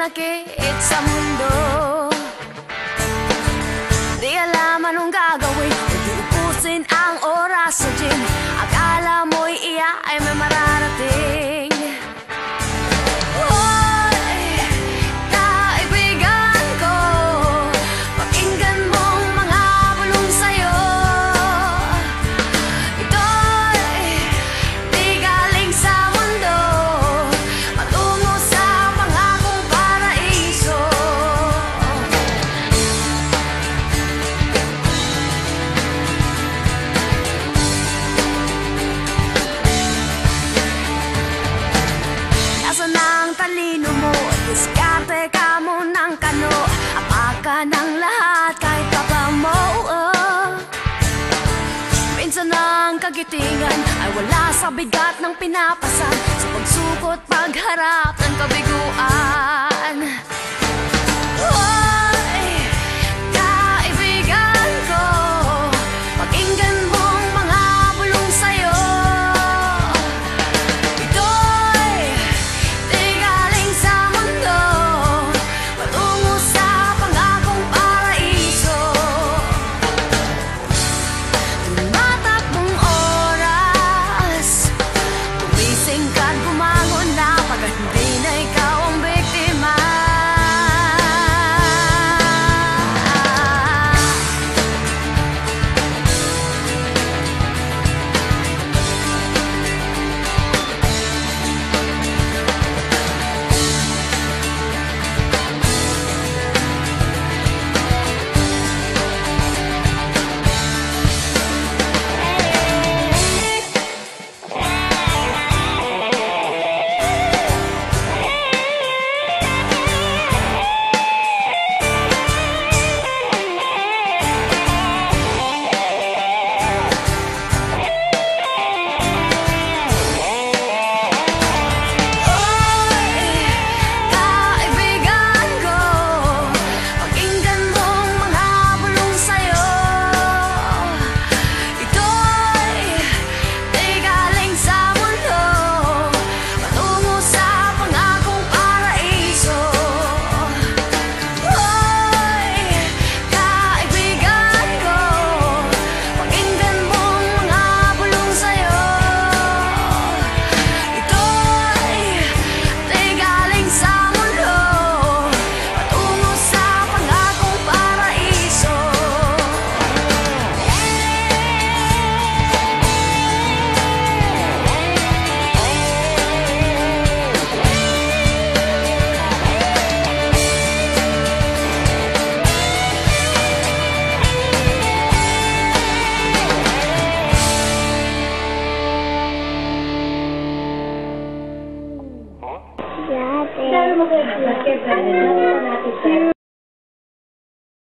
pinanakit sa mundo. Di alam anong gagawin, hindi upusin ang oras sa gym. Akala mo'y iya ay may mararating. Talino mo, diskarte ka mo ng kano. Apaka ng lahat kahit papa mo. Minsan ang kagitingan ay wala sa bigat ng pinapasan, sa pagsukot pagharap ng kabiguan.